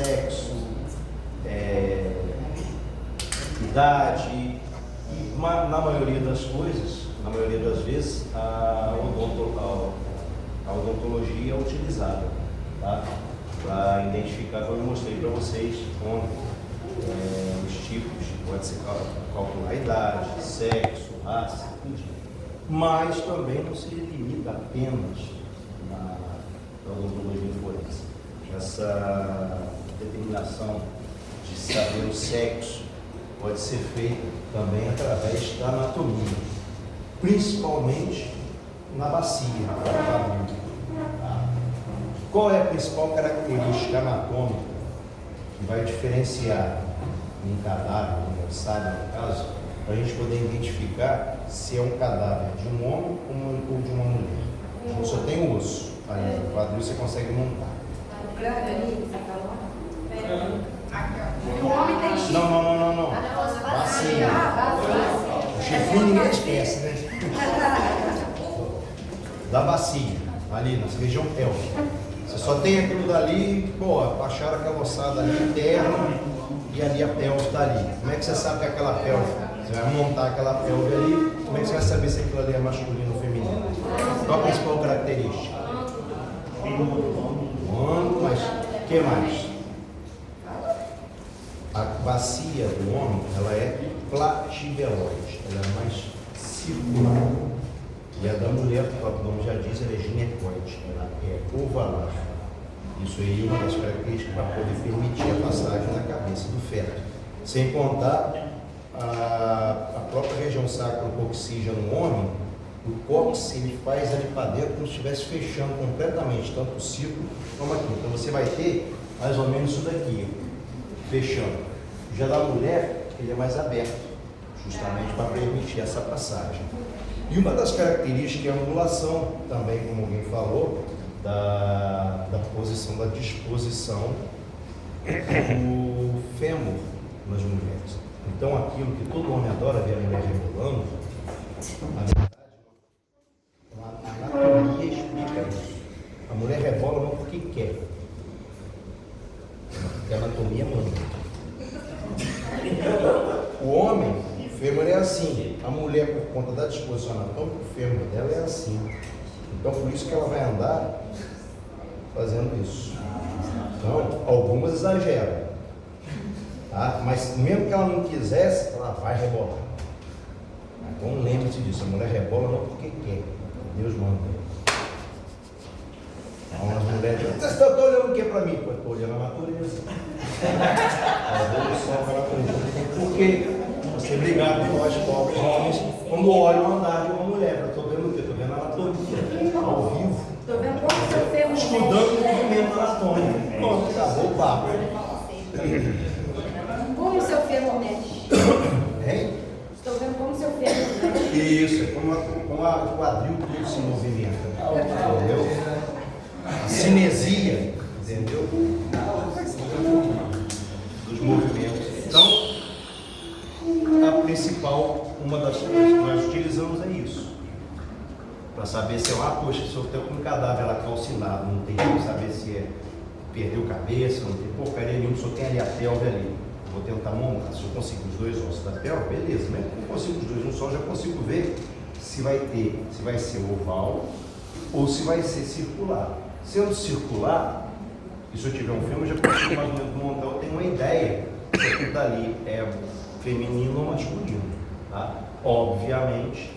sexo, idade, e na maioria das coisas, na maioria das vezes, a odontologia é utilizada, tá? Para identificar, como eu mostrei para vocês ontem, os tipos, pode ser calcular a idade, sexo, raça, tudo. Mas também não se limita apenas na odontologia forense. Essa determinação de saber o sexo pode ser feita também através da anatomia, principalmente na bacia, no quadril. Qual é a principal característica anatômica que vai diferenciar um cadáver, um ossário, no caso, para a gente poder identificar se é um cadáver de um homem ou de uma mulher? A gente só tem o osso, aí no quadril você consegue montar. O crânio ali, você falou? O homem tem chifre. Não. Bacia. O chifrinho ninguém esquece, né? Da bacia, ali na região pélvica. Você só tem aquilo dali, acharam aquela ossada ali interna e ali a pelve está ali. Como é que você sabe que é aquela pelve? Você vai montar aquela pelve ali, como é que você vai saber se aquilo ali é masculino ou feminino? Qual a principal característica? Ângulo, mas o que mais? A bacia do homem, ela é plativeloide, ela é mais circular. E a da mulher, o próprio nome já diz, ela é ginecoide, ela é ovalar. Isso aí é uma das características para poder permitir a passagem na cabeça do feto. Sem contar a própria região sacro-coxígea no homem, o cóccix ele faz ali para dentro como se estivesse fechando completamente, tanto o círculo como aqui. Então você vai ter mais ou menos isso daqui, fechando. Já da mulher, ele é mais aberto, justamente para permitir essa passagem. E uma das características é a angulação, também, como alguém falou, da posição, da disposição do fêmur nas mulheres. Então, aquilo que todo homem adora ver a mulher rebolando, na verdade, a anatomia explica isso. A mulher rebola não porque quer, porque a anatomia manda. O homem, o fêmur é assim. A mulher, por conta da disposição anatômica, o fêmur dela é assim. Então, por isso que ela vai andar fazendo isso. Então, algumas exageram. Tá? Mas mesmo que ela não quisesse, ela vai rebolar. Então, lembre-se disso. A mulher rebola não porque quer. Deus manda. Então, as mulheres dizem, você está olhando o que para mim? Eu estou olhando a natureza. A evolução da natureza. Porque você brigar com nós, pobres homens, quando olham o andar de uma mulher. Eu estou vendo o quê? Estou vendo a anatomia, ao vivo. Estou vendo como seu fêmur Estudando o movimento anatômico. Pronto, acabou o papo. Como o seu fêmur mexe? Hein? Estou vendo como o seu fêmur mexe. Isso, é como o quadril todo se movimenta. Entendeu? A cinesia, entendeu? Dos movimentos. Então, a principal, uma das coisas que nós utilizamos é isso. Para saber se poxa, se eu tenho um cadáver lá calcinado, não tem como saber se perdeu cabeça, não tem porcaria nenhuma, só tem ali a pelve ali. Vou tentar montar, se eu consigo os dois ossos da pelve, beleza, mesmo que eu consigo os dois, um só, já consigo ver se vai ser oval ou se vai ser circular. Sendo circular, e se eu tiver um filme, eu já consigo mais ou menos montar, eu tenho uma ideia se aquilo dali é feminino ou masculino. Tá? Obviamente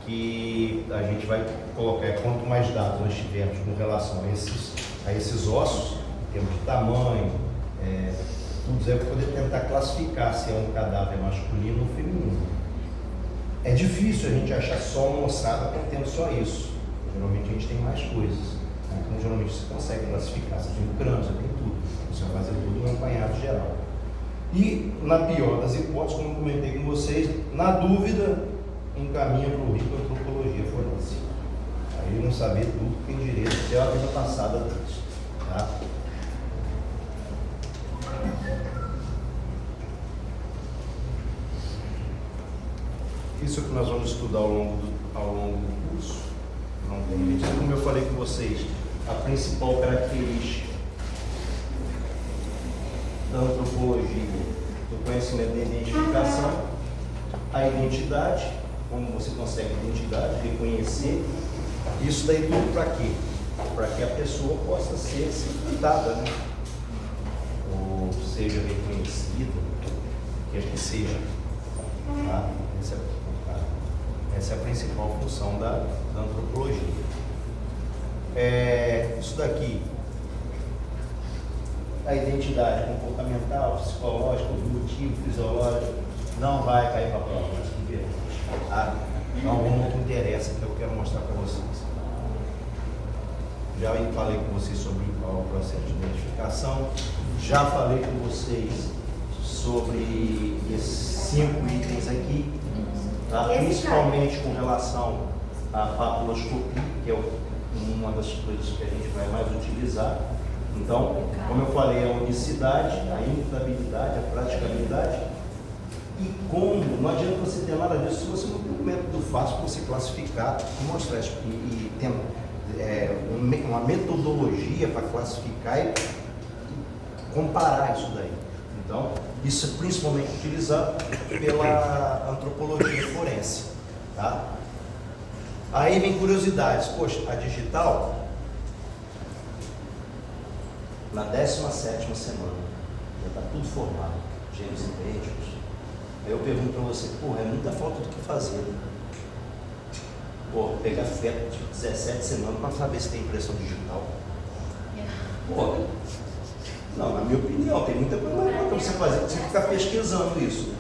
que a gente vai colocar, quanto mais dados nós tivermos com relação a esses ossos, em termos de tamanho, tudo isso aí, para poder tentar classificar se é um cadáver masculino ou feminino. É difícil a gente achar só uma ossada contendo só isso. Geralmente a gente tem mais coisas. Então, geralmente você consegue classificar, você tem o crânio, você tem tudo. Você vai fazer tudo um apanhado geral. E, na pior das hipóteses, como eu comentei com vocês, na dúvida, encaminha para o RICO Antropologia Forense. Aí não saber tudo tem direito de ter a vida passada disso. Tá? Isso que nós vamos estudar ao longo do curso. Não tem jeito. Como eu falei com vocês, a principal característica da antropologia, do conhecimento da identificação, a identidade, como você consegue identidade, reconhecer. Isso daí tudo para quê? Para que a pessoa possa ser citada, né? Ou seja reconhecida, quer que seja. Tá? Essa é a principal função da antropologia. Isso daqui, a identidade comportamental, psicológica, cognitivo, fisiológica, não vai cair para a prova, mas que ver. Tá? Alguma que interessa que eu quero mostrar para vocês. Já falei com vocês sobre o processo de identificação, já falei com vocês sobre esses 5 itens aqui, tá? Principalmente com relação à papiloscopia, que é uma das coisas que a gente vai mais utilizar. Então, como eu falei, a unicidade, a imutabilidade, a praticabilidade. E como não adianta você ter nada disso se você não tem um método fácil para você classificar e mostrar isso. E tem uma metodologia para classificar e comparar isso daí. Então, isso é principalmente utilizado pela antropologia forense. Tá? Aí vem curiosidades. Poxa, a digital, na 17ª semana, já está tudo formado, genes idênticos. Aí eu pergunto para você, porra, é muita falta do que fazer. Né? Pô, pegar feto de 17 semanas para saber se tem impressão digital. Pô, não, na minha opinião, tem muita coisa para você fazer, você ficar pesquisando isso.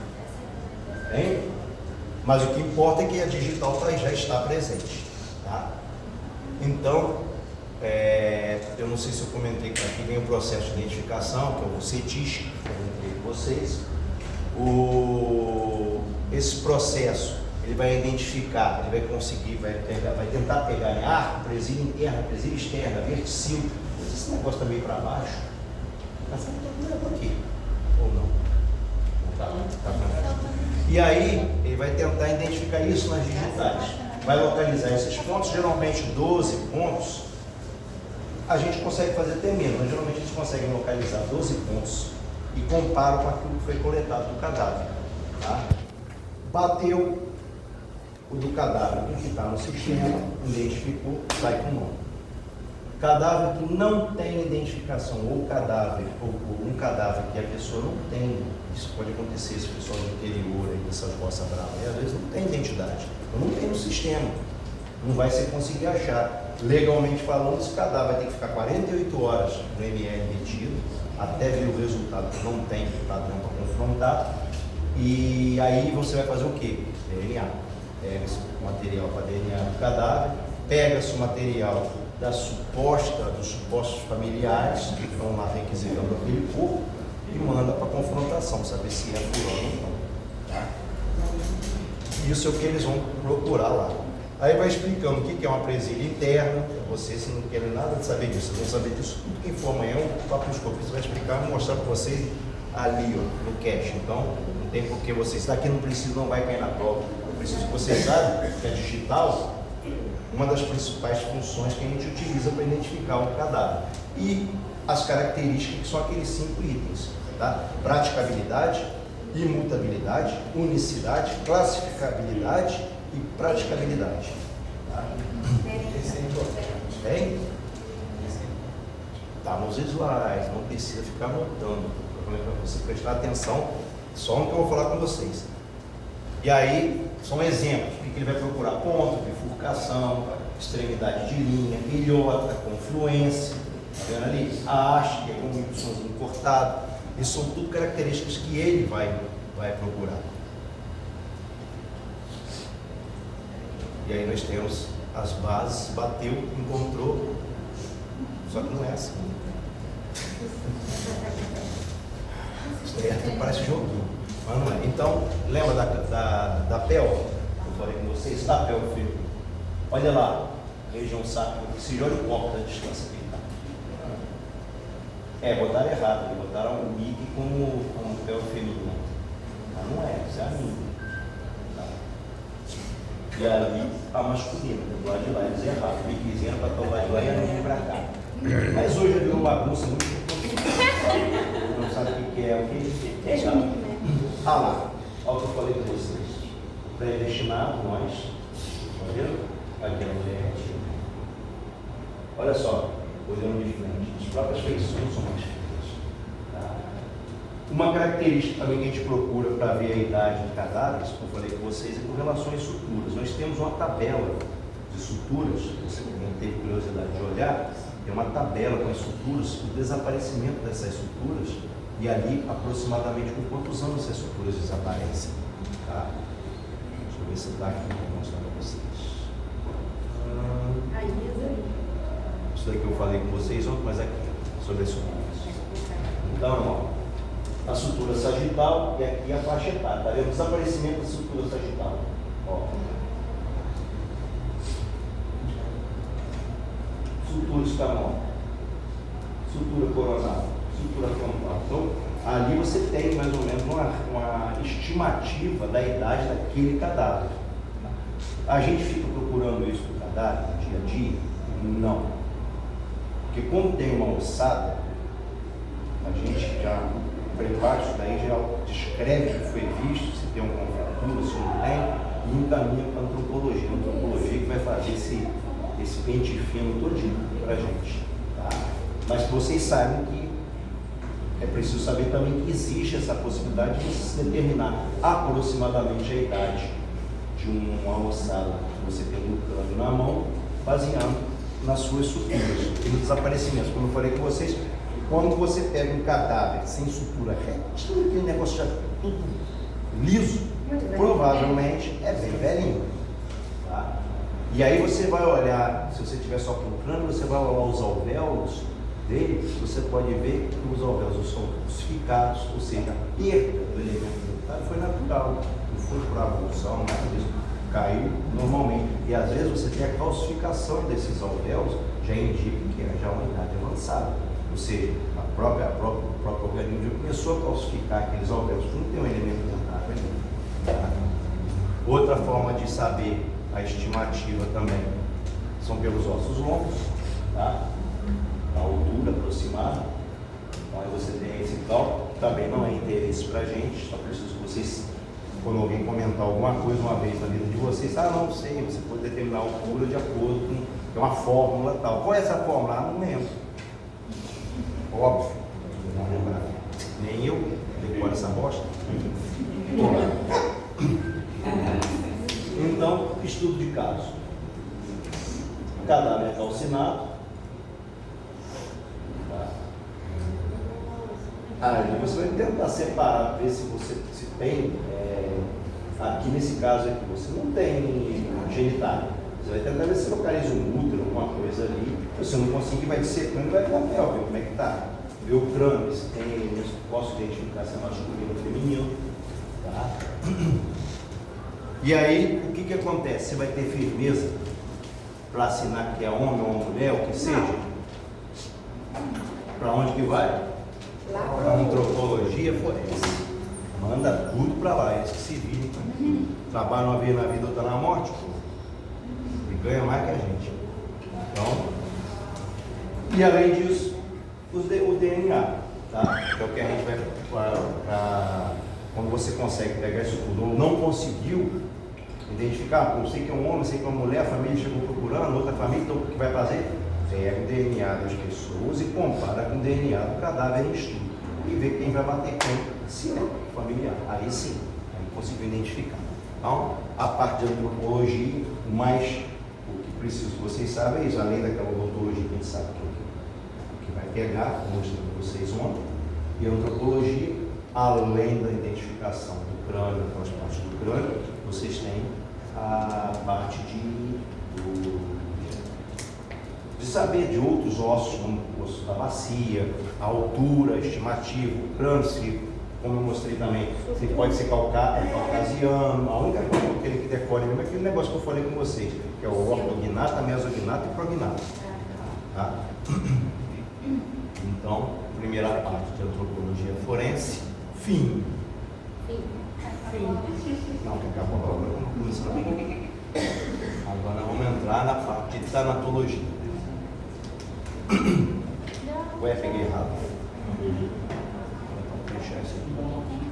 Hein? Mas o que importa é que a digital já está presente. Tá? Então, eu não sei se eu comentei que aqui vem o processo de identificação, que é o CETIS, que eu comentei com vocês. Esse processo, ele vai identificar, ele vai conseguir, vai tentar pegar em arco, presilha interna, presilha externa, verticilo. Esse negócio está meio para baixo. Mas está aqui, ou não? Não está? E aí, ele vai tentar identificar isso nas digitais. Vai localizar esses pontos, geralmente 12 pontos. A gente consegue fazer até menos, mas geralmente a gente consegue localizar 12 pontos e compara com aquilo que foi coletado do cadáver. Tá? Bateu o do cadáver com o que está no sistema, identificou, sai com o nome. Cadáver que não tem identificação, ou um cadáver que a pessoa não tem, isso pode acontecer, esse pessoal do interior aí, dessas roças bravas, às vezes não tem identidade, então não tem no sistema, não vai se conseguir achar. Legalmente falando, esse cadáver vai ter que ficar 48 horas no ML retido, até ver o resultado, que não tem padrão para confrontar, e aí você vai fazer o quê? DNA. Pega esse material para DNA do cadáver, pega-se o material dos supostos familiares que estão lá requisitando aquele corpo e manda para confrontação, saber se é fulano ou não. Tá? Isso é o que eles vão procurar lá. Aí vai explicando o que é uma presilha interna. Vocês não querem nada de saber disso, vocês vão saber disso tudo que for amanhã. O papiloscopista vai explicar e mostrar para vocês ali, ó, no cache. Então, não tem por que vocês. Daqui não precisa, não vai cair na prova. Eu preciso que vocês saibam que a digital, uma das principais funções que a gente utiliza para identificar um cadáver. E as características que são aqueles 5 itens. Tá? Praticabilidade, imutabilidade, unicidade, classificabilidade e praticabilidade. Tá? Esse é importante. Tem? Está nos slides, não precisa ficar anotando. Para você prestar atenção só no que eu vou falar com vocês. E aí, são exemplos. O que ele vai procurar? Ponto, bifurcação, extremidade de linha, ilhota, confluência. Está vendo ali? A haste, que é um Y cortado. Isso são tudo características que ele vai procurar. E aí nós temos as bases, bateu, encontrou, só que não é assim. Isso daí até parece joguinho, mas não é. Então, lembra da pelve? Eu falei com vocês, da pelve, filho. Olha lá, região sacra, se olha o copo da distância que ele está. Botaram errado, botaram o MIG como pelve feminino. Mas não é, isso é a minha. E ali a masculina, do lado de lá, eles erraram. O biquizinho para o lado de lá e a para cá. Mas hoje virou uma bagunça muito complicada. Não sabe o que é Deixa o link, né? Ah lá, olha o que eu falei com vocês. Predestinado, nós. Tá vendo? Aqui é a mulher. Olha só, olhando de frente. As próprias feições são mais feitas. Tá? Uma característica também que a gente procura para ver a idade de cadáveres, como eu falei com vocês, é com relação às suturas. Nós temos uma tabela de suturas, você também teve curiosidade de olhar, tem uma tabela com as suturas, o desaparecimento dessas suturas, e ali aproximadamente com quantos anos essas suturas desaparecem. Tá? Deixa eu ver se está aqui para mostrar para vocês. Isso daqui eu falei com vocês ontem, mas aqui, sobre as suturas. Então, ó, a sutura sagital e aqui a faixa etária. Tá vendo? O desaparecimento da sutura sagital. Ó. Sutura escamosa, sutura coronal, sutura frontal. Então, ali você tem mais ou menos uma estimativa da idade daquele cadáver. A gente fica procurando isso no cadáver, no dia a dia? Não. Porque quando tem uma ossada, a gente já prepara isso daí, já descreve o que foi visto, se tem alguma fratura, se não tem, e encaminha para a antropologia. A antropologia que vai fazer esse pente fino todinho para a gente. Tá? Mas que vocês saibam que é preciso saber também que existe essa possibilidade de se determinar aproximadamente a idade de uma ossada que você tem no crânio na mão, baseando nas suas suturas e nos desaparecimentos. Como eu falei com vocês, quando você pega um cadáver sem sutura retinho, aquele negócio já tudo liso, provavelmente é bem velhinho. Tá? E aí você vai olhar, se você tiver só com o crânio, você vai olhar os alvéolos dele, você pode ver que os alvéolos são calcificados, ou seja, a perda do elemento dentário foi natural, não foi por avulsão, nada disso. Caiu normalmente. E às vezes você tem a calcificação desses alvéolos, já indica que é já uma idade avançada. Ou seja, o próprio organismo já começou a calcificar aqueles alvéolos, não tem um elemento dentário ainda. Tá? Outra forma de saber a estimativa também são pelos ossos longos, tá? A altura aproximada. Então aí você tem esse cálculo, também não é interesse para a gente, só preciso que vocês, quando alguém comentar alguma coisa uma vez na vida de vocês, não sei, você pode determinar a altura de acordo com uma fórmula tal. Qual é essa fórmula? Não lembro. Óbvio, não lembro. Nem eu decoro essa bosta. Então, estudo de caso. O cadáver é calcinado. Aí você vai tentar separar, ver se você tem, aqui nesse caso aqui, você não tem genitália. Você vai tentar ver se localiza um útero, alguma coisa ali. Se você não conseguir, vai dissecando e vai dar pele, ver como é que está. Ver o crânio, se tem, posso identificar se é masculino ou feminino. Tá? E aí, o que acontece? Você vai ter firmeza para assinar que é homem ou mulher, o que seja? Para onde que vai? Para a antropologia forense. Manda tudo para lá, eles que se virem. Trabalham uma vez na vida, outra na morte, pô. E ganha mais que a gente. Então, e além disso, o DNA, tá? Que é o que a gente vai quando você consegue pegar isso tudo, ou não conseguiu identificar, eu sei que é um homem, sei que é uma mulher, a família chegou procurando, outra família, então o que vai fazer? Pega o DNA das pessoas e compara com o DNA do cadáver em estudo e vê quem vai bater quem, se é familiar. Aí sim, aí conseguiu identificar. Então, a parte de antropologia, o que preciso que vocês saibam é isso, além daquela odontologia que a gente sabe que vai pegar, como eu mostrei para vocês ontem, e a antropologia, além da identificação do crânio, daquelas partes do crânio, vocês têm a parte de saber de outros ossos, como o osso da bacia, a altura, a estimativa, o crânio, como eu mostrei também, se pode ser caucasiano. A única coisa que eu queria que decore mesmo é aquele negócio que eu falei com vocês, que é o ortognato, mesognato e prognato. Tá? Então, primeira parte de antropologia forense, fim. Não, que acabou agora, não começou bem. Agora vamos entrar na parte de tanatologia. Ué, peguei errado. Vou fechar isso aqui.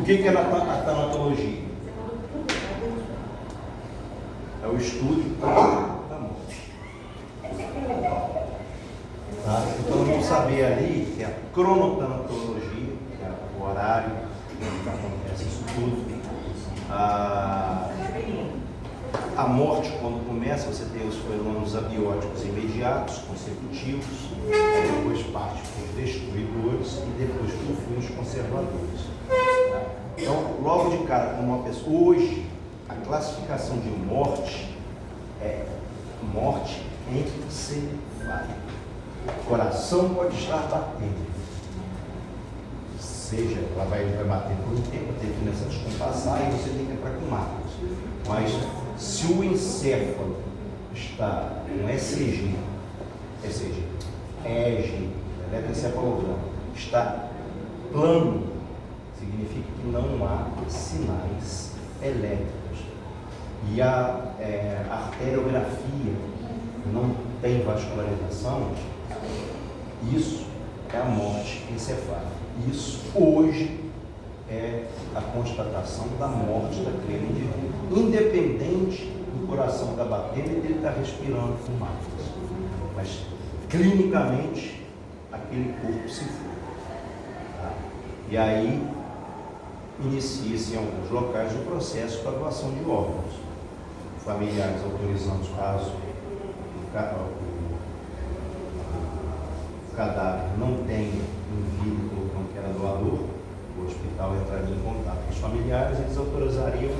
que é a tanatologia? É o estudo da morte. Tá? Então vamos saber ali que é a cronotanatologia, que é o horário que acontece isso tudo. A morte, quando começa, você tem os fenômenos abióticos imediatos, consecutivos, depois parte para os destruidores e depois, por fim, os conservadores. Tá? Então, logo de cara, como uma pessoa, hoje, a classificação de morte é morte encefálica. O coração pode estar batendo, seja, ela vai bater por um tempo, tem que começar a descompassar e você tem que entrar com marcos. Mas se o encéfalo está com ECG, eletroencefalograma, está plano, significa que não há sinais elétricos. E a arteriografia não tem vascularização, isso é a morte encefálica. Isso hoje é a constatação da morte daquele indivíduo, independente do coração estar batendo e dele estar respirando fumaça. Mas clinicamente aquele corpo se foi. Tá? E aí inicia-se em alguns locais o processo para doação de órgãos. Familiares autorizando caso o cadáver não tenha um vínculo com quem era doador, o hospital entraria em contato com os familiares e eles autorizariam,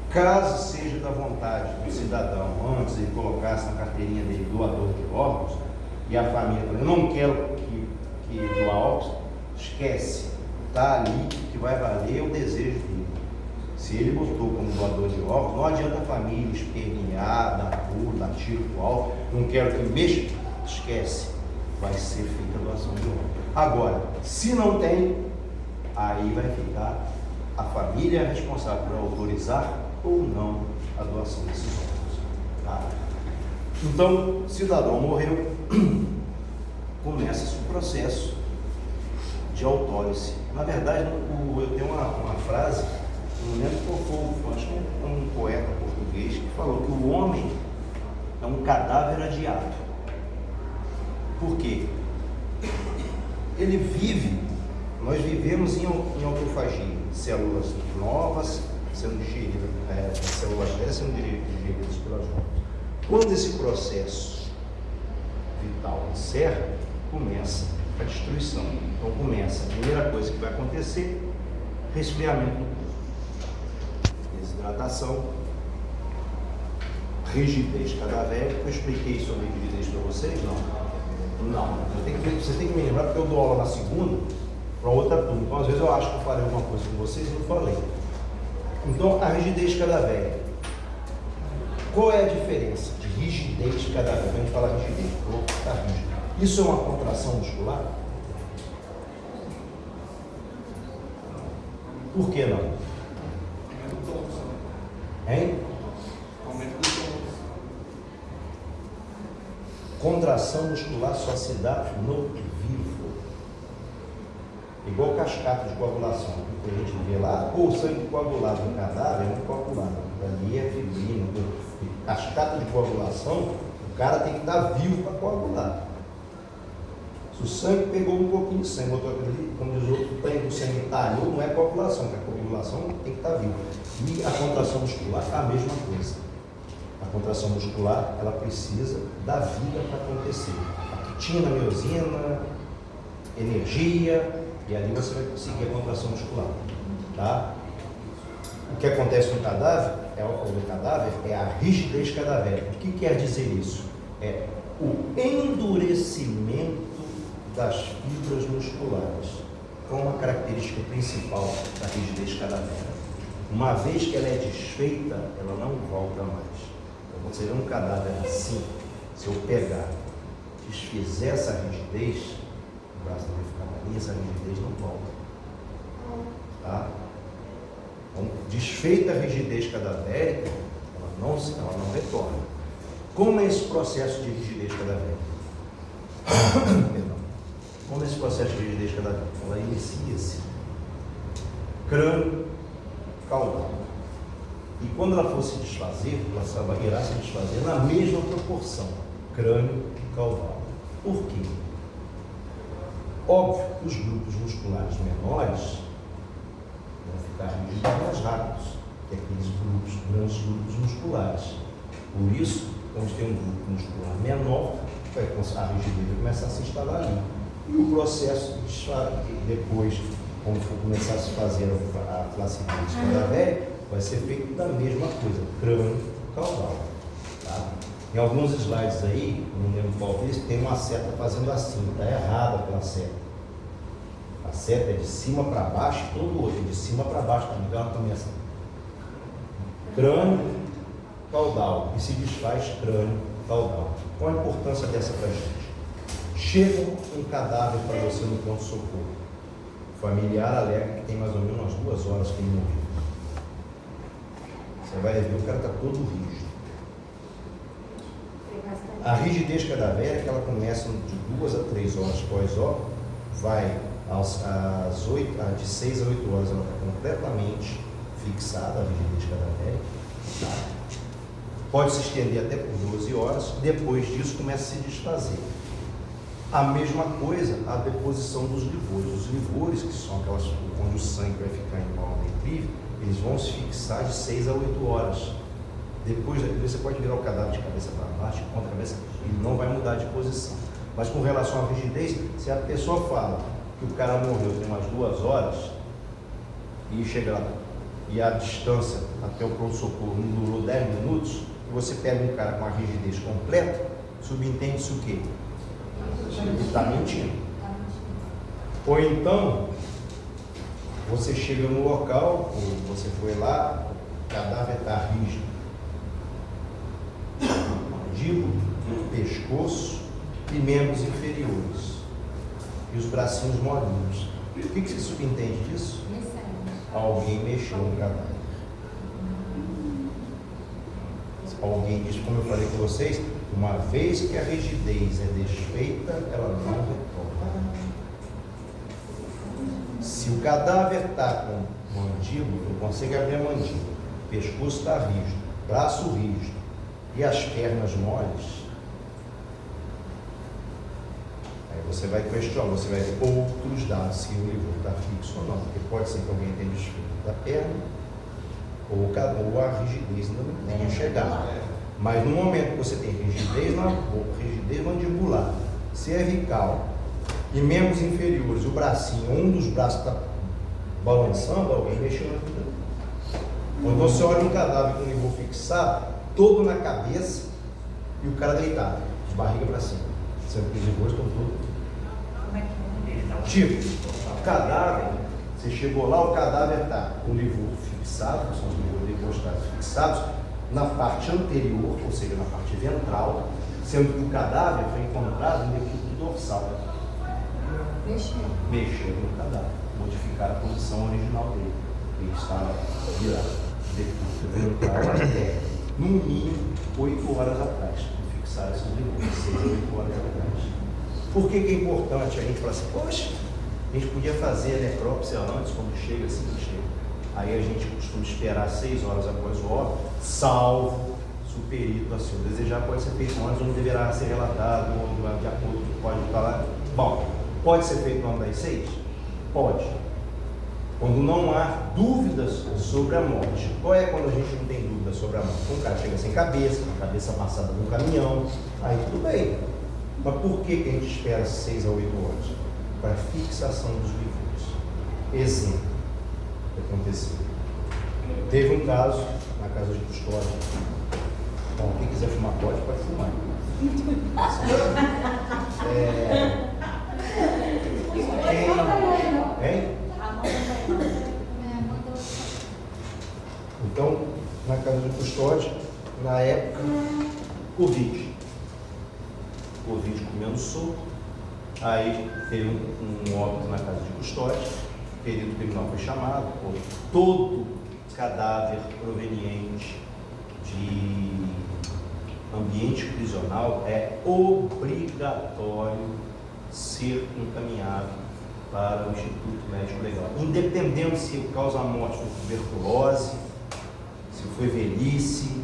caso seja da vontade do cidadão, antes de colocasse na carteirinha dele doador de órgãos, e a família falou, eu não quero que doar órgãos, esquece, está ali que vai valer o desejo dele. Se ele botou como doador de órgãos, não adianta a família espernear, dar pulo, dar tiro pro alto, não quero que mexa, esquece, vai ser feita a doação de órgãos. Agora, se não tem, aí vai ficar a família responsável por autorizar ou não a doação desses órgãos. Tá? Então, o cidadão morreu, começa-se o processo de autólise. Na verdade, eu tenho uma frase, não lembro qual foi, acho que um poeta português que falou que o homem é um cadáver adiado. Por quê? Ele vive, nós vivemos em autofagia, células novas sendo digeridas, células velhas sendo digeridas pelas novas. Quando esse processo vital encerra, começa a destruição. Então começa, a primeira coisa que vai acontecer, resfriamento do corpo, desidratação, rigidez cadavérica. Eu expliquei sobre rigidez para vocês? Não. Vocês têm que me lembrar, porque eu dou aula na segunda para outra turma. Então, às vezes eu acho que eu falei alguma coisa com vocês e não falei. Então, a rigidez cadavérica. Qual é a diferença de rigidez cadavérica? A gente fala rigidez, o corpo está rígido. Isso é uma contração muscular? Por que não? Hein? Contração muscular só se dá no vivo. Igual cascata de coagulação. Que a gente vê lá, o sangue coagulado no cadáver é muito coagulado. Ali é fibrina. Cascata de coagulação, o cara tem que estar vivo para coagular. Se o sangue pegou um pouquinho de sangue, botou aquele, como diz o outro, o tanque do sangue talhou, não é coagulação, porque a coagulação tem que estar viva. E a contração muscular é a mesma coisa. A contração muscular, ela precisa da vida para acontecer. Actina, miosina, energia, e ali você vai conseguir a contração muscular. Tá? O que acontece no cadáver é a rigidez cadavérica. O que quer dizer isso? É o endurecimento das fibras musculares. Qual uma característica principal da rigidez cadavérica? Uma vez que ela é desfeita, ela não volta mais. Então, quando você vê um cadáver assim, se eu pegar, desfizer essa rigidez, o braço vai ficar ali, essa rigidez não volta. Tá? Então, desfeita a rigidez cadavérica, ela não retorna. Como é esse processo de rigidez cadavérica? Perdão. Como é esse processo de rigidez cadavérica? Ela inicia-se crânio, caudal. E quando ela for se desfazer, ela irá se desfazer na mesma proporção, crânio, caudal. Por quê? Óbvio que os grupos musculares menores vão ficar rígidos mais rápidos que aqueles grandes grupos musculares. Por isso, quando tem um grupo muscular menor, a rigidez vai começar a se instalar ali. E o processo depois, quando for começar a se fazer a flacidez cadavérica, vai ser feito da mesma coisa, crânio, caudal. Tá? Em alguns slides aí, não lembro qual vez, tem uma seta fazendo assim, está errada aquela seta. A seta é de cima para baixo, todo o outro, de cima para baixo, tá ligado também assim. Crânio, caudal, e se desfaz crânio, caudal. Qual a importância dessa para a gente? Chega um cadáver para você no pronto-socorro. O familiar alega que tem mais ou menos umas 2 horas que ele morreu. Você vai ver, o cara está todo rígido. A rigidez cadavérica, ela começa de 2 a 3 horas pós-óbito, vai de 6 a 8 horas, ela está completamente fixada, a rigidez cadavérica. Tá? Pode se estender até por 12 horas, depois disso começa a se desfazer. A mesma coisa, a deposição dos livores. Os livores, que são aquelas onde o sangue vai ficar em volta declive, eles vão se fixar de 6 a 8 horas. Depois daquilo, você pode virar o cadáver de cabeça para baixo, de ponta cabeça, ele não vai mudar de posição. Mas com relação à rigidez, se a pessoa fala que o cara morreu tem umas 2 horas, e chega lá, e a distância até o pronto-socorro não durou 10 minutos, e você pega um cara com a rigidez completa, subentende-se o quê? Ele está mentindo. Ou então, você chega no local, ou você foi lá, o cadáver está rígido. Mandíbula, pescoço e membros inferiores. E os bracinhos molinhos. O que você subentende disso? Alguém mexeu no cadáver. Alguém diz, como eu falei com vocês, uma vez que a rigidez é desfeita, ela não retorna. Se o cadáver está com mandíbula, não consegue abrir a mandíbula, o pescoço está rígido, braço rígido e as pernas moles, aí você vai questionar, você vai ver outros dados, se o livro está fixo ou não, porque pode ser que alguém tenha desfeito da perna, ou a rigidez não tenha chegado. Mas no momento que você tem rigidez na boca, rigidez mandibular, cervical e membros inferiores, o bracinho, um dos braços está balançando, alguém mexeu na vida. Quando você olha um cadáver com o nível fixado, todo na cabeça e o cara deitado, de barriga para cima. Sendo que os livros estão todos. Tipo, o cadáver, você chegou lá, o cadáver está com o livro fixado, que são os livros fixados, na parte anterior, ou seja, na parte ventral, sendo que o cadáver foi encontrado no decúbito dorsal. Mexeu no cadáver, modificar a posição original dele. Ele estava virado, decúbito ventral até, no mínimo, 8 horas atrás. Fixar esses livros, 6 a 8 horas atrás. Por que é importante a gente falar assim, poxa, a gente podia fazer a necrópsia antes, quando chega, assim que chega. Aí a gente costuma esperar 6 horas após o óbito, salvo se o perito assim o desejar, pode ser feito antes, onde deverá ser relatado, de acordo com o que pode falar. Bom, pode ser feito no ano das 6? Pode. Quando não há dúvidas sobre a morte. Qual é quando a gente não tem dúvida sobre a morte? Quando o cara chega sem cabeça, com a cabeça amassada num caminhão, aí tudo bem. Mas por que a gente espera 6 a 8 horas? Para fixação dos livros. Exemplo que aconteceu. Teve um caso na casa de custódia. Bom, quem quiser fumar pode fumar. Então, na casa de custódia, na época, Covid comendo solto, aí teve um óbito na casa de custódia, o perito criminal foi chamado, todo cadáver proveniente de ambiente prisional é obrigatório ser encaminhado para o Instituto Médico Legal. Independente se causa a morte por tuberculose, se foi velhice,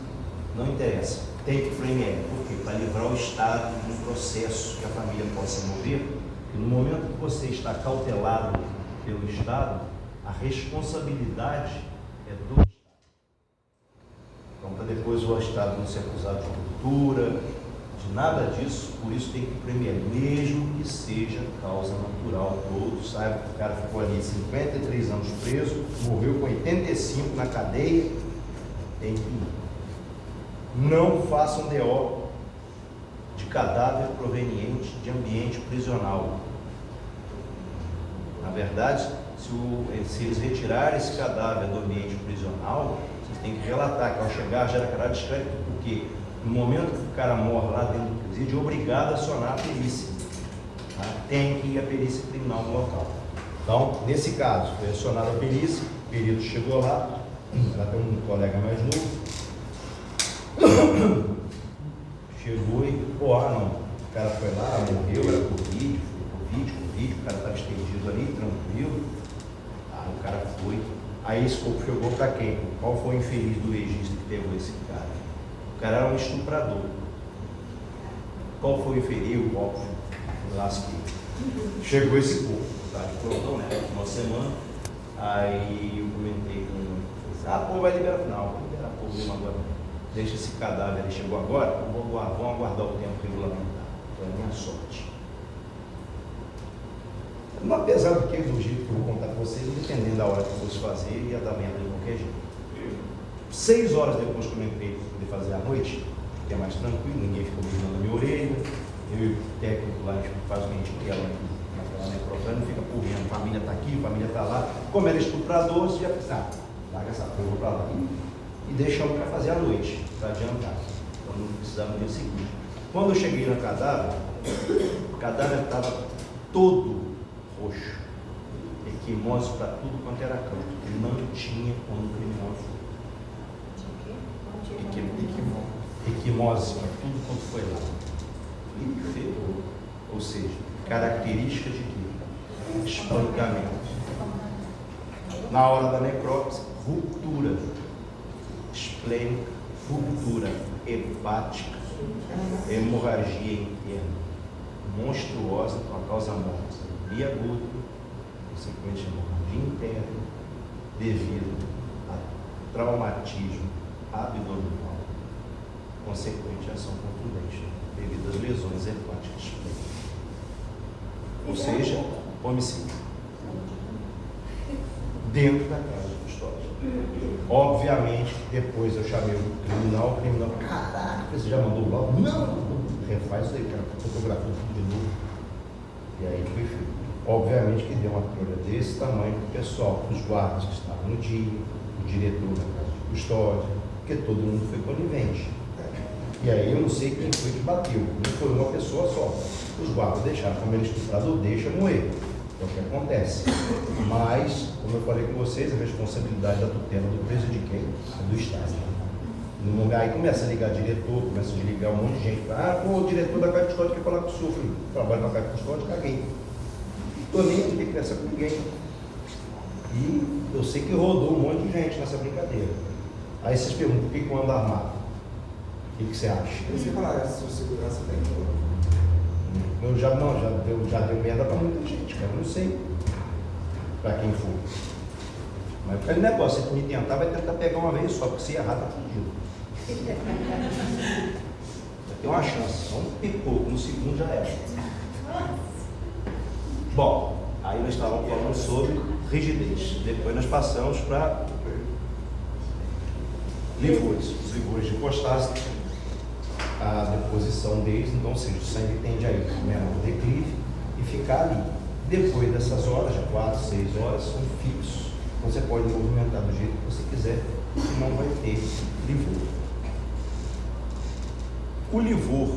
não interessa. Tem que ir para o IML. Por quê? Para livrar o Estado de um processo que a família possa mover. E no momento que você está cautelado pelo Estado, a responsabilidade é do Estado. Então, para depois o Estado não ser acusado de tortura, de nada disso, por isso tem que ir para o IML, mesmo que seja causa natural. Todos saibam que o cara ficou ali 53 anos preso, morreu com 85 na cadeia, tem que ir. Não façam DO de cadáver proveniente de ambiente prisional. Na verdade, se eles retirarem esse cadáver do ambiente prisional, vocês têm que relatar que ao chegar gera caráter discreto, porque no momento que o cara morre lá dentro do presídio, é obrigado a acionar a perícia. Tá? Tem que ir a perícia criminal no local. Então, nesse caso, foi acionada a perícia, o perito chegou lá, ela tem um colega mais novo, chegou e, não, o cara foi lá, morreu, era Covid, o cara estava estendido ali, tranquilo. O cara foi. Aí esse corpo chegou para quem? Qual foi o infeliz do legista que pegou esse cara? O cara era um estuprador. Qual foi o infeliz? O corpo lasquei. Chegou esse corpo, tá de plantão, né? Uma semana. Aí eu comentei com vai liberar. Não, vai liberar mesmo agora. Deixa esse cadáver, ele chegou agora, vamos aguardar o tempo regulamentar. Foi a minha sorte. Não, apesar do jeito que eu vou contar para vocês, dependendo da hora que eu fosse fazer, ia dar merda de qualquer jeito. 6 horas depois que eu entrei para poder fazer à noite, que é mais tranquilo, ninguém fica brigando na minha orelha, eu e o técnico lá, a gente faz o que a gente quer lá naquela necrópole, não fica correndo, a família está aqui, a família está lá. Como era estuprador, você já pensa, larga essa porra para lá e deixamos para fazer à noite, para adiantar. Então não precisava no dia seguinte. Quando eu cheguei no cadáver, o cadáver estava todo roxo, equimose para tudo quanto era canto, não tinha como o criminoso. Equimose para tudo quanto foi lá. Ou seja, característica de quê? Espancamento. Na hora da necrópsia, ruptura esplênica, ruptura hepática, hemorragia interna, monstruosa com a causa morte, e aguda, consequentemente hemorragia interna, devido a traumatismo abdominal, consequente à ação contundente, devido às lesões hepáticas esplênicas. Ou seja, homicídio. Dentro da casa de custódia. Obviamente, depois eu chamei o criminal, caraca, você já mandou o laudo? Não, refaz isso aí, cara, fotografia tudo de novo. E aí foi feito. Obviamente que deu uma trolha desse tamanho para o pessoal, os guardas que estavam no dia, o diretor da casa de custódia, porque todo mundo foi conivente. E aí eu não sei quem foi que bateu, não foi uma pessoa só. Os guardas deixaram, como ele estuprador, deixa moer. É o que acontece. Mas, como eu falei com vocês, a responsabilidade da tutela do preso de quem? Do Estado. No lugar aí começa a ligar diretor, começa a ligar um monte de gente. O diretor da casa de custódia quer falar com o senhor. Filho, trabalho na casa de custódia, caguei. Estou nem aqui conversa com ninguém. E eu sei que rodou um monte de gente nessa brincadeira. Aí vocês perguntam, por que eu ando armado? O que você acha? Você fala, sua segurança tem que... Eu já deu merda para muita gente, cara. Eu não sei para quem for. Mas aquele negócio, se me tentar, vai tentar pegar uma vez só, porque se errar, tá fudido. Vai ter uma chance, só um pipoco, no segundo já era. Bom, aí nós estávamos falando sobre rigidez. Depois nós passamos para livores. Os livores de postagem, a deposição deles, então, ou seja, o sangue tende a ir no declive e ficar ali. Depois dessas horas, de 4, 6 horas, são fixos. Então você pode movimentar do jeito que você quiser, que não vai ter livor. O livor,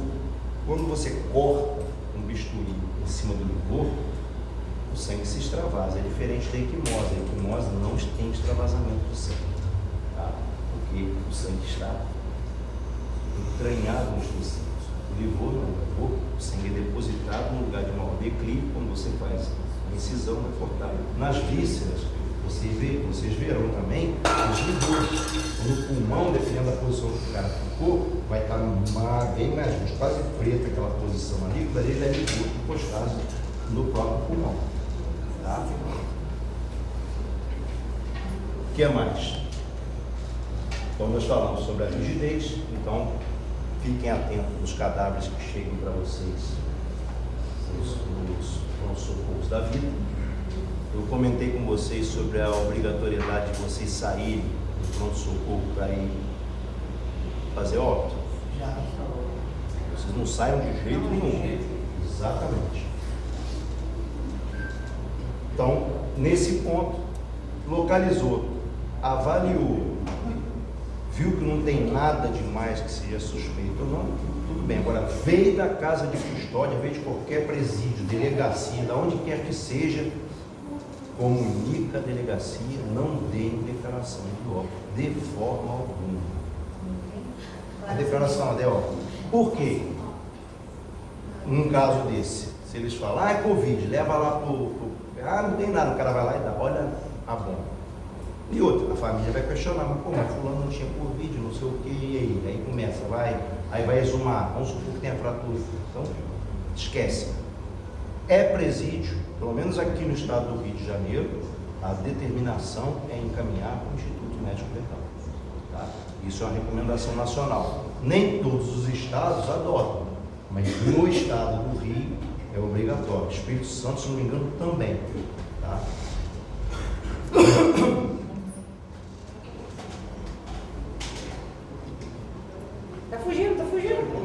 quando você corta um bisturi em cima do livor, o sangue se extravasa. É diferente da equimose. A equimose não tem extravasamento do sangue, tá? Porque o sangue está entranhado nos tecidos. O livor não, o sangue é depositado no lugar de maior declive quando você faz incisão vai cortar. Nas vísceras, vocês verão também os rigores. No pulmão, dependendo da posição que o cara ficou, vai estar bem mais justo, quase preto aquela posição ali, que daí ele é rigor encostado no próprio pulmão. Tá? O que mais? Então nós falamos sobre a rigidez, então fiquem atentos nos cadáveres que chegam para vocês, nos pronto-socorros da vida. Eu comentei com vocês sobre a obrigatoriedade de vocês saírem do pronto-socorro para ir fazer óbito. Vocês não saiam de jeito nenhum. Exatamente. Então, nesse ponto, localizou, avaliou, viu que não tem nada demais que seja suspeito ou não, tudo bem. Agora, veio da casa de custódia, veio de qualquer presídio, delegacia, de onde quer que seja, comunica a delegacia, não dê declaração de óbito, de forma alguma. A declaração de óbito. Por quê? Num caso desse, se eles falam, é Covid, leva lá não tem nada, o cara vai lá e dá, olha a bomba. E outra, a família vai questionar, mas fulano não tinha Covid, não sei o que, e aí começa, aí vai exumar, vamos supor que tenha fratura. Então, esquece. É presídio, pelo menos aqui no estado do Rio de Janeiro, a determinação é encaminhar para o Instituto Médico Legal. Tá? Isso é uma recomendação nacional. Nem todos os estados adotam, mas no estado do Rio é obrigatório. Espírito Santo, se não me engano, também. Tá? Tá fugindo, tá fugindo.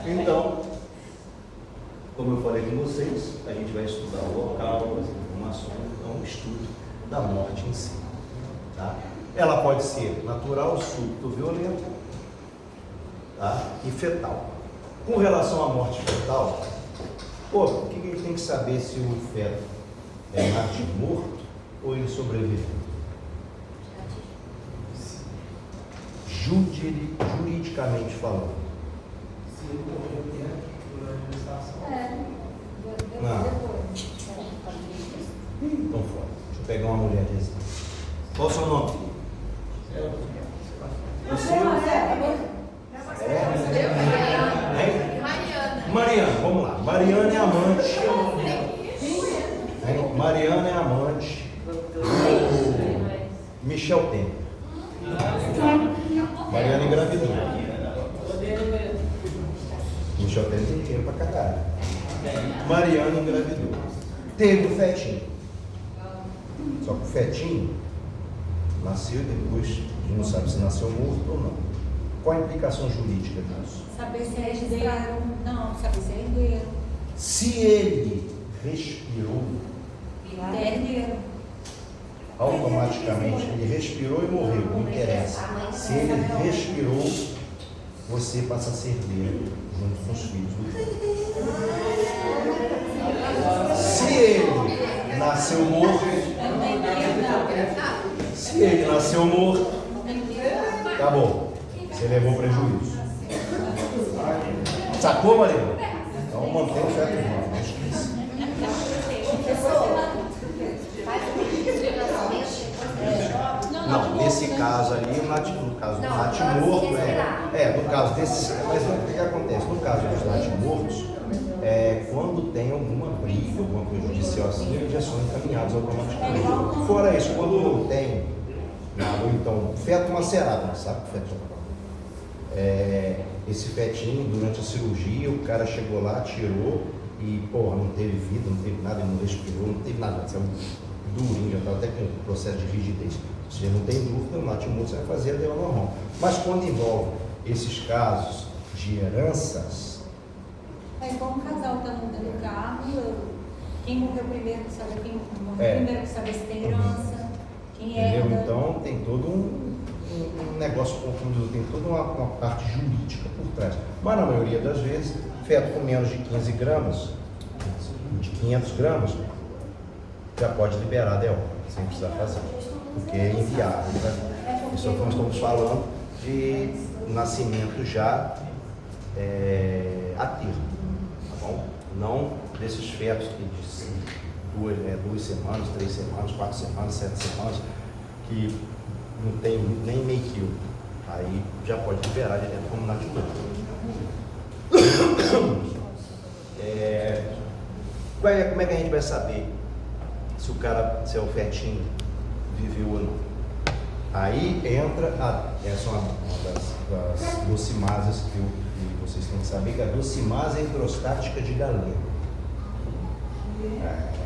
Então, como eu falei com vocês, a gente vai estudar o local, as informações, então o estudo da morte em si. Tá? Ela pode ser natural, súbito, violento, tá? E fetal. Com relação à morte fetal, o que a gente tem que saber se o feto é natimorto ou ele sobreviveu? Juridicamente falando. Não. Então fora. Deixa eu pegar uma mulher desse. Qual o seu nome? O seu? Mariana, vamos lá. Mariana é amante. Mariana é amante do Michel Temer. Mariana engravidou. Michel Temer tem dinheiro pra caralho. Mariana engravidou. Teve o fetinho. Só que o fetinho nasceu depois, a gente não sabe se nasceu morto ou não. Qual a implicação jurídica disso? Saber se é herdeiro. Não, saber se é herdeiro. Se ele respirou, É herdeiro. automaticamente ele respirou e morreu, não interessa. Se ele respirou, você passa a ser herdeiro junto com os filhos do filho. Se ele nasceu morto, acabou. Você levou prejuízo. Sacou, Maria? Então mantém o feto vivo, não esqueça. Não, nesse caso ali, no caso do natimorto, no caso desse, mas o que acontece? No caso dos natimortos, quando tem alguma briga, alguma coisa judicial assim, eles já são encaminhados automaticamente. Fora isso, quando não tem, ou então, feto macerado, sabe o feto? Esse fetinho, durante a cirurgia, o cara chegou lá, tirou e, porra, não teve vida, não teve nada, ele não respirou, não teve nada, saiu durinho, já estava até com processo de rigidez. Você não tem dúvida, no natimorto você vai fazer a dela normal. Mas quando envolve esses casos de heranças... É igual um casal está andando no carro, quem morreu primeiro que sabe quem morreu primeiro que sabe se tem herança, quem Entendeu? herda. Então tem todo um um negócio confuso, tem toda uma parte jurídica por trás. Mas na maioria das vezes, feto com menos de 15 gramas, de 500 gramas, já pode liberar a DO, sem precisar fazer, porque é inviável. Né? Isso nós estamos falando de nascimento já a termo, tá bom? Não desses fetos que de 2 semanas, 3 semanas, 4 semanas, 7 semanas, que não tem nem meio quilo. Aí já pode liberar de dentro como natural. Como é que a gente vai saber se se é o fetinho viveu ou não? Aí entra essa é uma das docimasas que vocês têm que saber, que é a docimase hidrostática de Galeno.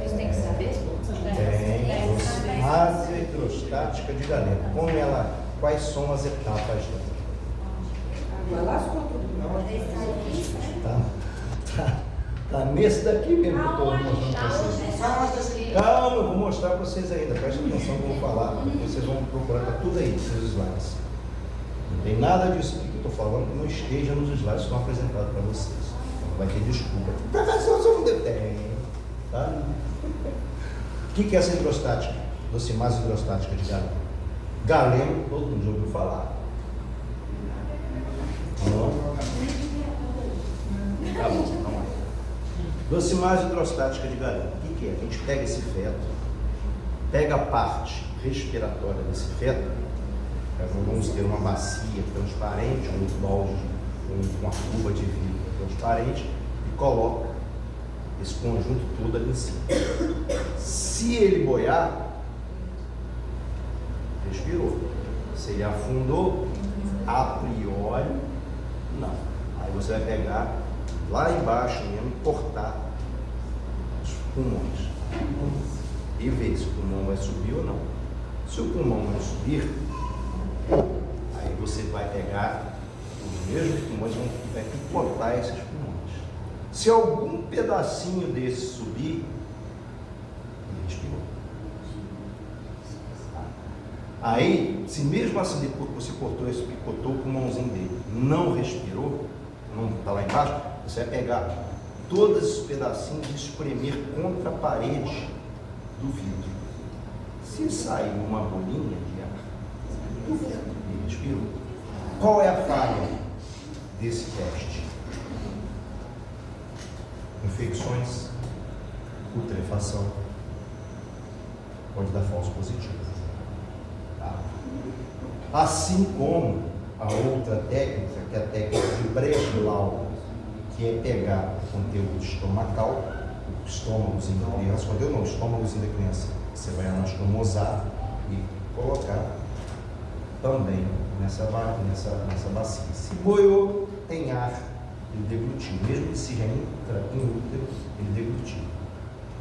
Eles têm que saber? Tem docimase hidrostática de Galeno. Quais são as etapas dela? Vai lá, tudo. Tá nesse daqui mesmo que eu estou mostrando para vocês. Calma, eu vou mostrar para vocês ainda. Presta atenção no que eu vou falar. Vocês vão procurar, tá tudo aí nos slides. Não tem nada disso que eu estou falando que não esteja nos slides que estão apresentados para vocês. Não vai ter desculpa. Professor, você não deu tempo. Tá? O que é essa hidrostática? Docimase hidrostática de Galeno. Galeno, todo mundo já ouviu falar. Não? Tá bom, vamos lá. Docimase hidrostática de Galeno. O que é? A gente pega esse feto, pega a parte respiratória desse feto, vamos ter uma bacia transparente, um balde, uma cuba de vidro transparente, e coloca esse conjunto todo ali em cima. Se ele boiar, respirou. Se ele afundou, a priori, não. Aí você vai pegar lá embaixo mesmo e cortar os pulmões e ver se o pulmão vai subir ou não. Se o pulmão não subir, aí você vai pegar os mesmos pulmões e vai picotar esses pulmões. Se algum pedacinho desse subir, ele respirou. Aí, se mesmo assim depois você picotou o pulmãozinho dele, não respirou, não está lá embaixo, você vai pegar todos esses pedacinhos e espremer contra a parede do vidro. Se sair uma bolinha de ar, ele respirou. Qual é a falha desse teste? Infecções, putrefação, pode dar falso positivo. Tá? Assim como a outra técnica, que é a técnica de Breslau, que é pegar o conteúdo estomacal, o estômagozinho da criança, o estômagozinho da criança, você vai anastomosar e colocar também nessa bacia. Se boiou, tem ar, ele deglutiu. Mesmo que se entra em útero, ele deglutiu.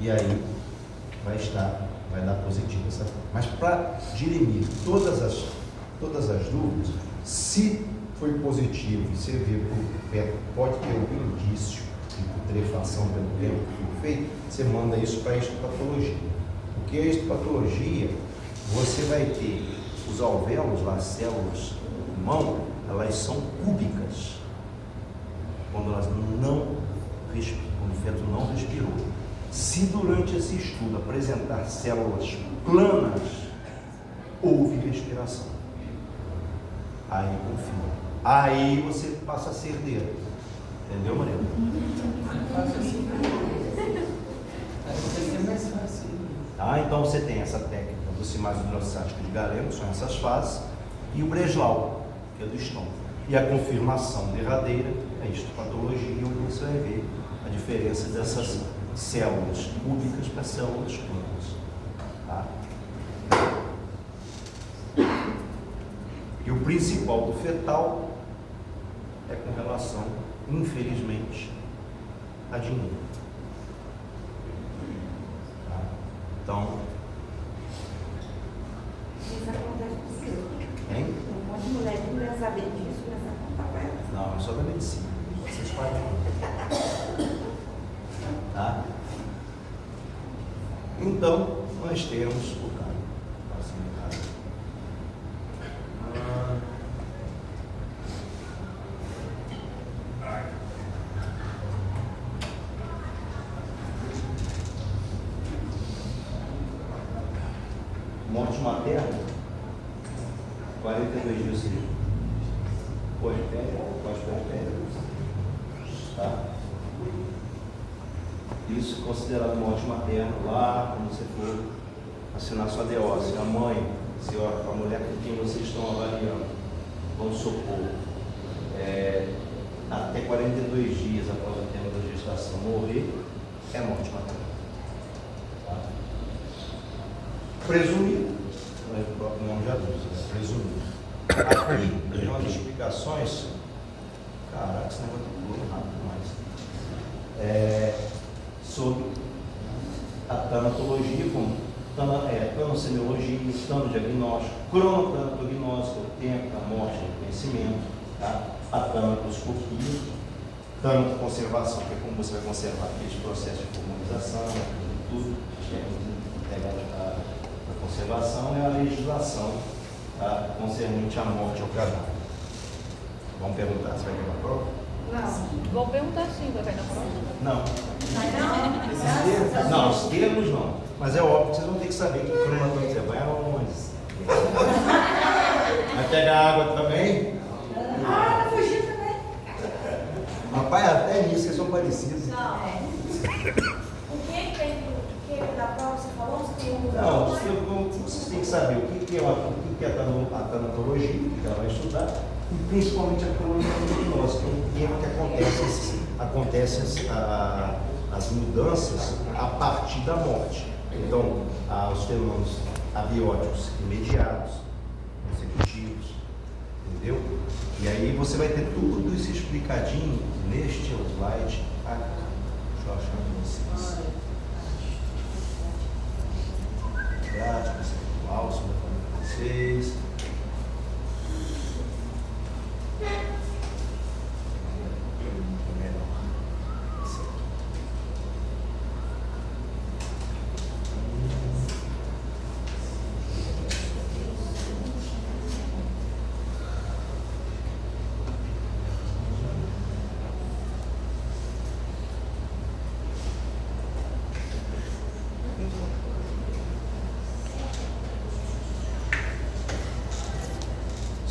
E aí vai dar positivo essa. Mas para dirimir todas as dúvidas, se foi positivo e você vê que o feto pode ter algum indício de putrefação pelo tempo que foi feito, você manda isso para a histopatologia. Porque a histopatologia, você vai ter os alvéolos, as células do pulmão, elas são cúbicas. Quando elas não respiram, quando o feto não respirou. Se durante esse estudo apresentar células planas, houve respiração. Aí confirma. Aí você passa a ser herdeiro. Entendeu, Mariana? Ah, então você tem essa técnica do docimase hidrostática de Galeno, são essas fases, e o Breslau, que é do estômago. E a confirmação derradeira é a histopatologia, onde você vai ver a diferença dessas células cúbicas para células planas. Tá? E o principal do fetal é com relação, infelizmente, a dinheiro. Tá? Então, Isso acontece com você. hein? Um monte de mulher que não quer saber disso, começa a contar para elas. Não, é só da medicina. Vocês fazem. Tá? Então, nós temos o cara. Morte materna, 42 dias pós-pérpéria, tá? Isso é considerado morte materna lá quando você for assinar sua DO. Se a mãe, se a mulher com quem vocês estão avaliando, vamos supor, até 42 dias após o termo da gestação morrer, é morte materna. Tá? Presumido, mas o próprio nome já diz, é presumido. Aqui tem umas explicações. Caraca, esse negócio tá pulando rápido demais. Sobre a tanatologia, como tanossemiologia, tanodiagnóstico, cronotanatognóstico, o tempo da morte, do conhecimento, tá? A tanatoscopia, tanatoconservação, que é como você vai conservar aqueles processos de formalização, tudo, da conservação, é a legislação, tá? Concernente à morte ao cadáver. Vamos perguntar se vai ter uma prova? Não. Vou perguntar sim, vai na prova? Não. Vai não? Não, os termos não. Mas é óbvio que vocês vão ter que saber que cronotanto você vai aonde. Vai pegar água também? Ah, fugiu também. Rapaz, até nisso vocês são parecidos. Não. O que da prova você falou? Você tem um... Não, vocês têm que saber o que é a tanatologia, que ela vai estudar, e principalmente a cronotanatognose, que é um tempo que acontecem as mudanças a partir da morte. Então, os fenômenos abióticos imediatos, consecutivos, entendeu? E aí você vai ter tudo isso explicadinho neste slide aqui. Deixa eu achar para vocês. Prática, conceitual, sobre vocês.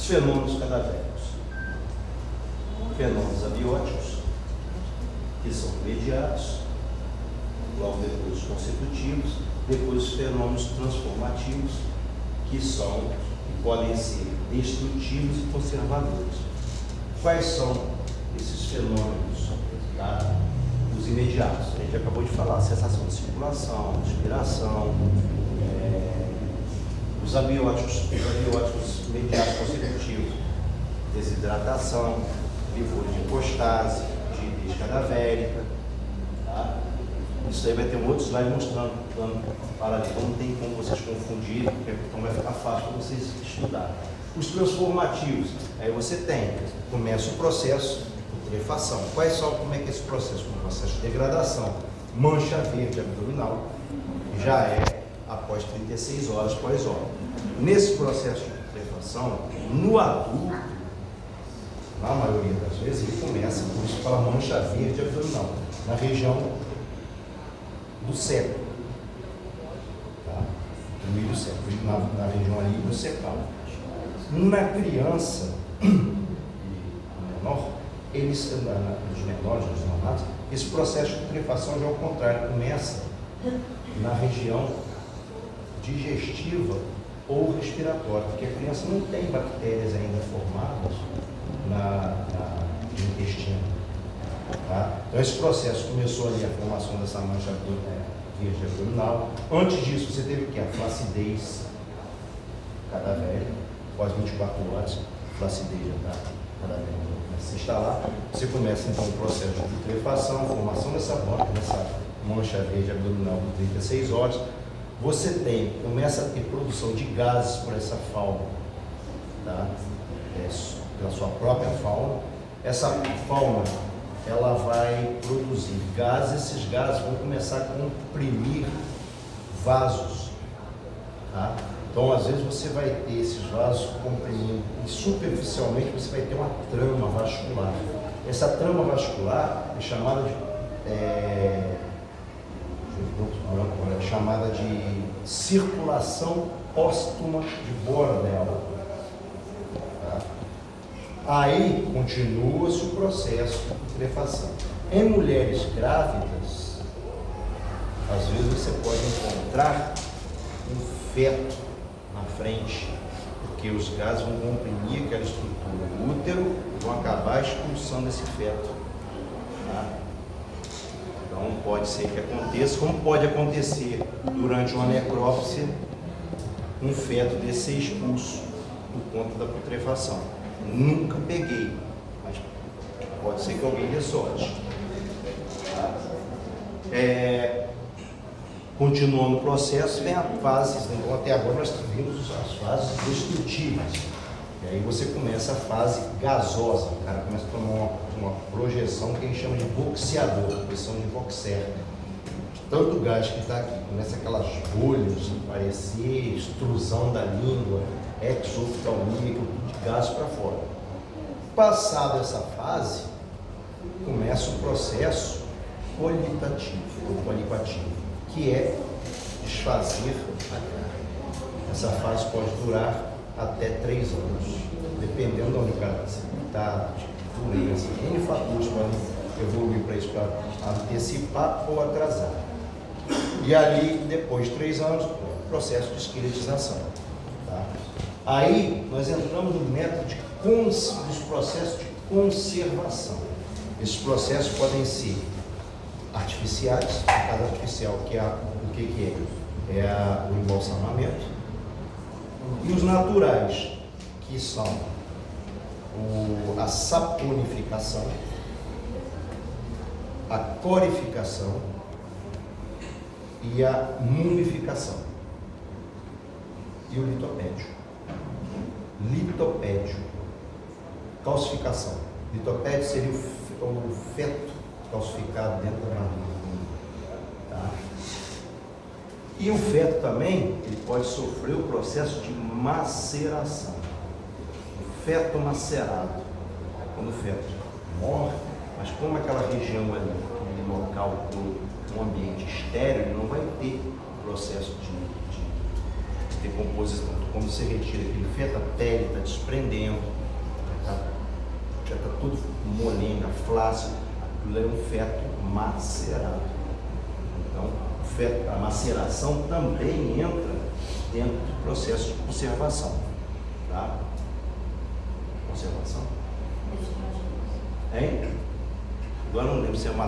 Fenômenos cadavéricos. Fenômenos abióticos, que são imediatos, logo depois os consecutivos, depois os fenômenos transformativos, que podem ser destrutivos e conservadores. Quais são esses fenômenos? Tá? Os imediatos, a gente acabou de falar, cessação de circulação, respiração, os abióticos imediatos consecutivos, desidratação, vigor de hipostase, rigidez cadavérica, tá? Isso aí vai ter um outro slide mostrando o plano paralelo, não tem como vocês confundirem, porque então vai ficar fácil para vocês estudarem. Os transformativos, aí você começa o processo de putrefação. Como é que é esse processo? Um processo de degradação, mancha verde abdominal, já é após 36 horas pós-óbito. Nesse processo de putrefação, no adulto, na maioria das vezes, ele começa por isso pela mancha verde abdominal, na região do seco, tá? No meio do seco, na região ali do secal. Na criança e menor, nos menores, nos neonatos, esse processo de putrefação já é ao contrário, começa na região digestiva ou respiratória, porque a criança não tem bactérias ainda formadas no intestino. Tá? Então esse processo começou ali a formação dessa mancha verde abdominal. Antes disso você teve o quê? A flacidez cadavérica, após 24 horas, flacidez já está cadavérica começa a se instalar. Você começa então o processo de putrefação, formação dessa mancha verde abdominal por 36 horas. Você começa a ter produção de gases por essa fauna, tá? Pela sua própria fauna. Essa fauna, ela vai produzir gases, esses gases vão começar a comprimir vasos, tá? Então, às vezes, você vai ter esses vasos comprimindo e superficialmente você vai ter uma trama vascular. Essa trama vascular é chamada de circulação póstuma de Borneo. Tá? Aí continua-se o processo de putrefação. Em mulheres grávidas, às vezes você pode encontrar um feto na frente, porque os gases vão comprimir aquela estrutura do útero e vão acabar expulsando esse feto. Tá? Então pode ser que aconteça, como pode acontecer durante uma necrópsia, um feto desse ser expulso por conta da putrefação. Nunca peguei, mas pode ser que alguém dê sorte. Continuando o processo, vem a fase, então até agora nós vimos as fases destrutivas. E aí você começa a fase gasosa, o cara começa a tomar uma projeção que a gente chama de boxeador, pressão de boxer. Tanto gás que está aqui, começa aquelas bolhas, aparecer, extrusão da língua, exoftalmia, de gás para fora. Passada essa fase, começa o processo colitativo, ou colipativo, que é desfazer a carne. Essa fase pode durar até 3 anos, dependendo de onde o cara está, de doença, N fatores podem evoluir para isso, para antecipar ou atrasar. E ali, depois de 3 anos, processo de esqueletização. Tá? Aí, nós entramos no método dos processos de conservação. Esses processos podem ser artificiais, a casa artificial, que é o que é? É o embalsamamento. E os naturais, que são a saponificação, a corificação e a mumificação. E o litopédio. Litopédio, calcificação. Litopédio seria o feto calcificado dentro da barriga. Tá? E o feto também, ele pode sofrer o processo de maceração. O feto macerado, quando o feto morre, mas como aquela região ali, aquele local do ambiente estéril, ele não vai ter processo de decomposição. Quando você retira aquele feto, a pele está desprendendo, já está tudo molenga, flácido, aquilo é um feto macerado. Então, a maceração também entra dentro do processo de conservação. Tá? Conservação? Hein? Agora não lembro se é maceração.